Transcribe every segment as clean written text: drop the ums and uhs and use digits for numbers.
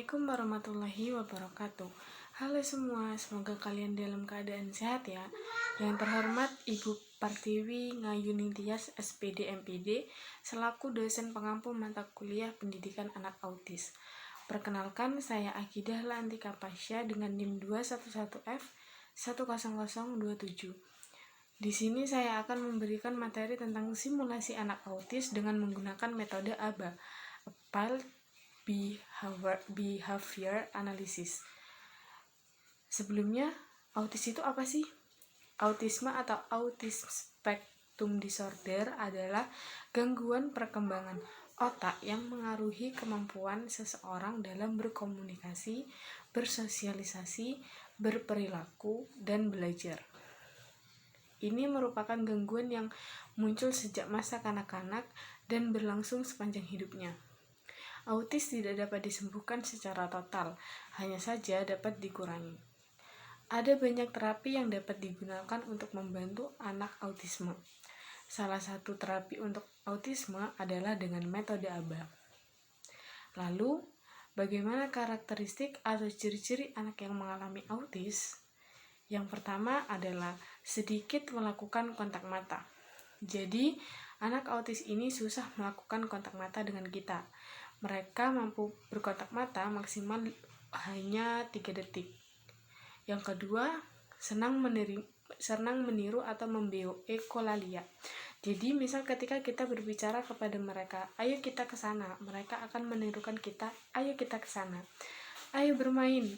Assalamualaikum warahmatullahi wabarakatuh. Halo semua, semoga kalian dalam keadaan sehat ya. Yang terhormat Ibu Partiwi Ngayuning Tias SPD MPD selaku dosen pengampu mata kuliah pendidikan anak autis. Perkenalkan, saya Akidah Lantika Pasya dengan NIM 211F 10027. Di sini saya akan memberikan materi tentang simulasi anak autis dengan menggunakan metode ABA, Applied Behavior Analysis. Sebelumnya, autis itu apa sih? Autisme atau Autism Spectrum Disorder adalah gangguan perkembangan otak yang mengaruhi kemampuan seseorang dalam berkomunikasi, bersosialisasi, berperilaku, dan belajar. Ini merupakan gangguan yang muncul sejak masa kanak-kanak dan berlangsung sepanjang hidupnya. Autis tidak dapat disembuhkan secara total, hanya saja dapat dikurangi. Ada banyak terapi yang dapat digunakan untuk membantu anak autisme. Salah satu terapi untuk autisme adalah dengan metode ABA. Lalu, bagaimana karakteristik atau ciri-ciri anak yang mengalami autis? Yang pertama adalah sedikit melakukan kontak mata. Jadi, anak autis ini susah melakukan kontak mata dengan kita. Mereka mampu berkontak mata maksimal hanya 3 detik. Yang kedua, senang meniru atau membeo-ekolalia. Jadi, misal ketika kita berbicara kepada mereka, ayo kita ke sana, mereka akan menirukan kita, ayo kita ke sana. Ayo bermain.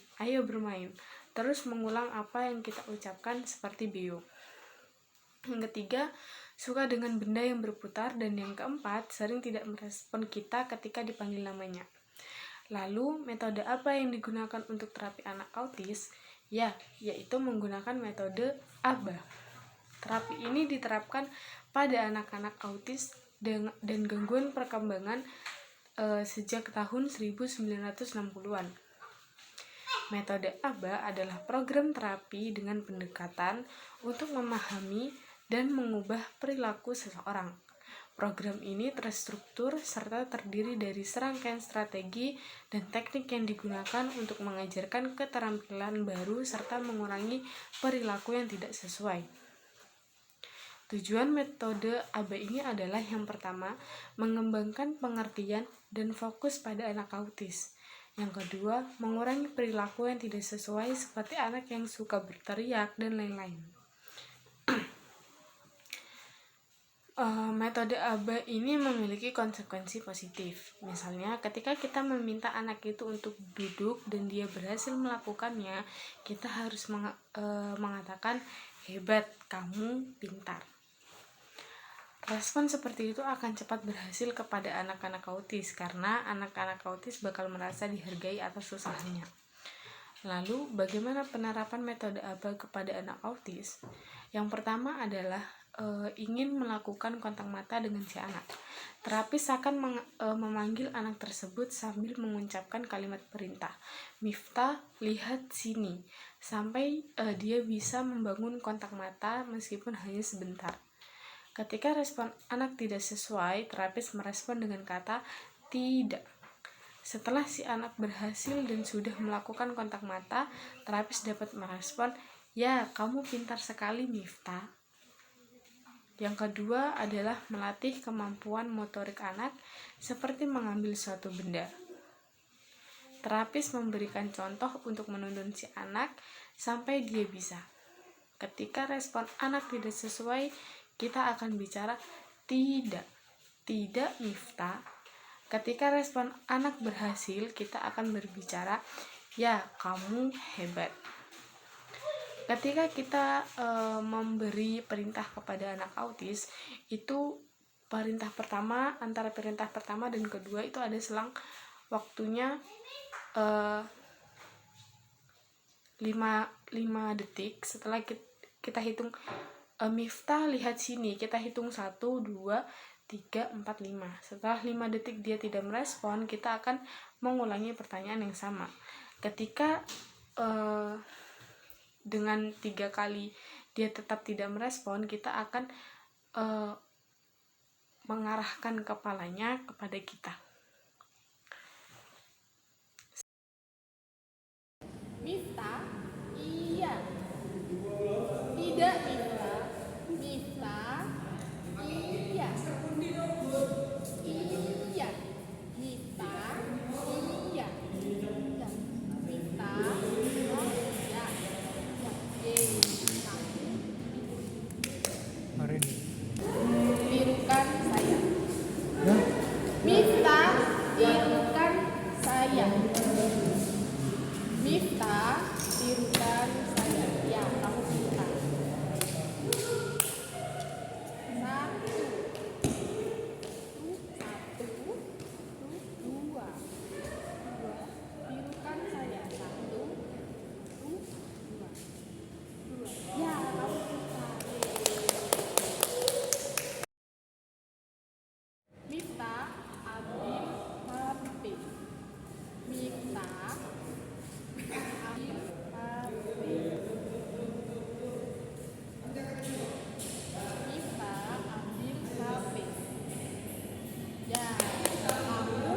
Terus mengulang apa yang kita ucapkan seperti beo. Yang ketiga, suka dengan benda yang berputar, dan yang keempat, sering tidak merespon kita ketika dipanggil namanya. Lalu, metode apa yang digunakan untuk terapi anak autis? Yaitu menggunakan metode ABA. Terapi ini diterapkan pada anak-anak autis dan gangguan perkembangan sejak tahun 1960-an. Metode ABA adalah program terapi dengan pendekatan untuk memahami dan mengubah perilaku seseorang. Program ini terstruktur serta terdiri dari serangkaian strategi dan teknik yang digunakan untuk mengajarkan keterampilan baru serta mengurangi perilaku yang tidak sesuai. Tujuan metode ABA ini adalah yang pertama, mengembangkan pengertian dan fokus pada anak autis. Yang kedua, mengurangi perilaku yang tidak sesuai seperti anak yang suka berteriak dan lain-lain. Metode ABA ini memiliki konsekuensi positif. Misalnya, ketika kita meminta anak itu untuk duduk dan dia berhasil melakukannya, kita harus mengatakan, hebat, kamu pintar. Respon seperti itu akan cepat berhasil kepada anak-anak autis, karena anak-anak autis bakal merasa dihargai atas usahanya. Lalu, bagaimana penerapan metode ABA kepada anak autis? Yang pertama adalah ingin melakukan kontak mata dengan si anak. Terapis akan memanggil anak tersebut sambil mengucapkan kalimat perintah, Miftah, lihat sini, sampai dia bisa membangun kontak mata meskipun hanya sebentar. Ketika respon anak tidak sesuai, terapis merespon dengan kata tidak. Setelah si anak berhasil dan sudah melakukan kontak mata, terapis dapat merespon, ya, kamu pintar sekali, Miftah. Yang kedua adalah melatih kemampuan motorik anak seperti mengambil suatu benda. Terapis memberikan contoh untuk menuntun si anak sampai dia bisa. Ketika respon anak tidak sesuai, kita akan bicara tidak Miftah. Ketika respon anak berhasil, kita akan berbicara, ya, kamu hebat. Ketika kita memberi perintah kepada anak autis, itu antara perintah pertama dan kedua itu ada selang waktunya 5 detik. Setelah kita hitung Miftah lihat sini, kita hitung 1, 2, 3, 4, 5. Setelah 5 detik dia tidak merespon, kita akan mengulangi pertanyaan yang sama. Ketika dengan 3 kali dia tetap tidak merespon, kita akan mengarahkan kepalanya kepada kita. Tidak, Mifta. Mifta. Iya. Iya. Mifta. Iya. Ya. Mifta. Oh, iya. Ya. Satu. Hari ini. Tirukan saya. Hah? Mifta. Tirukan saya. Mifta. Tirukan saya. Ya, kamu tirukan. Satu. Satu. Dua. Dua. Tirukan saya. Satu. Dua. Dua. Ya, kamu tirukan. Mifta Abdul Habib. Mifta Abdul Habib. Mifta Abdul Habib. Ya, kamu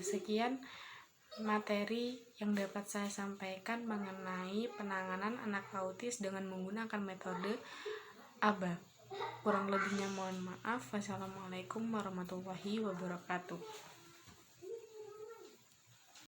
Sekian materi yang dapat saya sampaikan mengenai penanganan anak autis dengan menggunakan metode ABA. Kurang lebihnya mohon maaf. Wassalamualaikum warahmatullahi wabarakatuh.